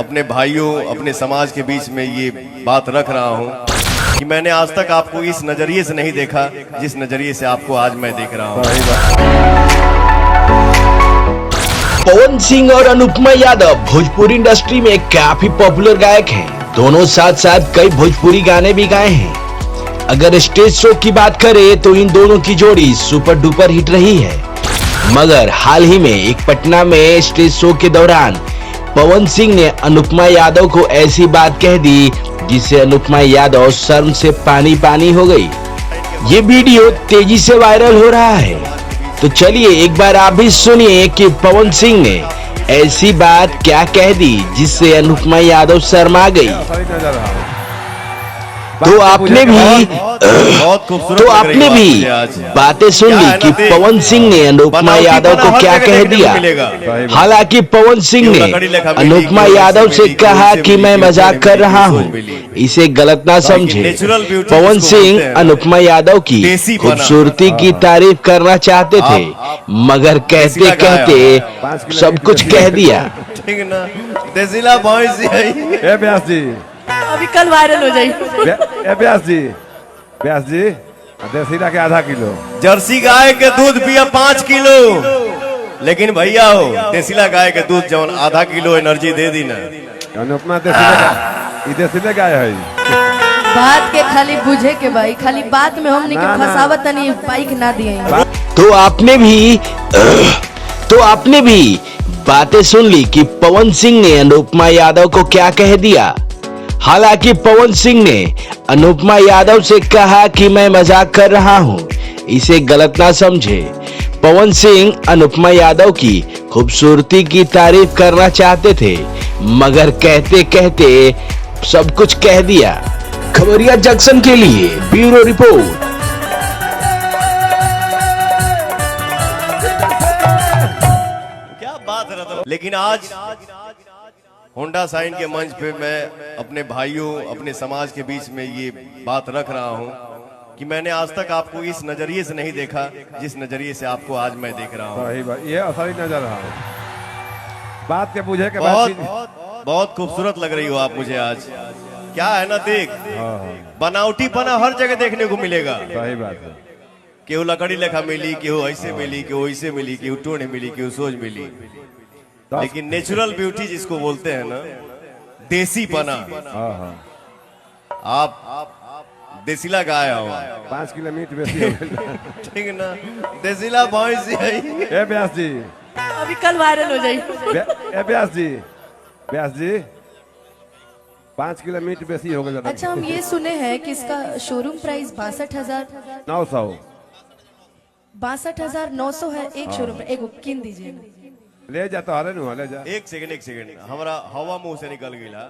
अपने भाइयों अपने समाज के बीच में ये बात रख रहा हूँ कि मैंने आज तक आपको इस नजरिए से नहीं देखा जिस नजरिए से आपको आज मैं देख रहा हूँ। पवन सिंह और अनुपमा यादव भोजपुरी इंडस्ट्री में काफी पॉपुलर गायक हैं। दोनों साथ साथ कई भोजपुरी गाने भी गाए हैं। अगर स्टेज शो की बात करें तो इन दोनों की जोड़ी सुपर डुपर हिट रही है। मगर हाल ही में एक पटना में स्टेज शो के दौरान पवन सिंह ने अनुपमा यादव को ऐसी बात कह दी जिससे अनुपमा यादव शर्म से पानी पानी हो गई। ये वीडियो तेजी से वायरल हो रहा है, तो चलिए एक बार आप भी सुनिए कि पवन सिंह ने ऐसी बात क्या कह दी जिससे अनुपमा यादव शर्मा गई। तो आपने भी बातें सुन ली कि पवन सिंह ने अनुपमा यादव को क्या कह दिया। हालांकि पवन सिंह ने अनुपमा यादव से कहा कि मैं मजाक कर रहा हूं, इसे गलत ना समझे। पवन सिंह अनुपमा यादव की खूबसूरती की तारीफ करना चाहते थे, मगर कहते कहते सब कुछ कह दिया। अभी कल वायरल हो जाएगी। व्यास जी देसीला के आधा किलो, जर्सी गाय के दूध पिया 5 किलो, लेकिन भैया हो देसीला गाय के दूध जवन आधा किलो एनर्जी दे दी ना। अनुपमा देसीला गाय है। बात के खाली बुझे के भाई, खाली बात में हमने के फसावत नहीं बाइक ना दिए। तो आपने भी बातें सुन ली कि पवन सिंह ने अनुपमा यादव को क्या कह दिया। हालांकि पवन सिंह ने अनुपमा यादव से कहा कि मैं मजाक कर रहा हूं, इसे गलत ना समझे। पवन सिंह अनुपमा यादव की खूबसूरती की तारीफ करना चाहते थे, मगर कहते कहते सब कुछ कह दिया। खबरिया जंक्शन के लिए ब्यूरो रिपोर्ट। क्या बात है। लेकिन आज होंडा साइन के मंच पे मैं अपने भाइयों अपने समाज के बीच में ये बात रख रहा हूँ कि मैंने आज तक आपको इस नजरिए से नहीं देखा जिस नजरिए से आपको आज मैं देख रहा हूँ। ये असली नजर रहा है। बात के बुझे के बहुत खूबसूरत लग रही हो आप मुझे आज। क्या है ना, देख बनावटीपना हर जगह देखने को मिलेगा। सही बात है। केहू लकड़ी लेखा मिली, केहू ऐसे मिली, केहू ऐसे मिली, केहू टोने मिली, केहू सोच मिली, लेकिन नेचुरल ब्यूटी जिसको बोलते हैं ना, देसीपना। आप देसीला गाय हो। 5 किलो मीट बेसी हो गया। ठीक ना, देसीला भैंस है। व्यास जी अभी कल वायरल हो जाएगी। व्यास जी 5 किलो मीट बेसी हो गया। अच्छा, हम ये सुने हैं कि इसका शोरूम प्राइस 62,900 62,900 है एक शोरूम। एक किन दीजिए, ले जा तो हाले ले जा। एक सेकंड हमारा हवा मुंह से निकल गया।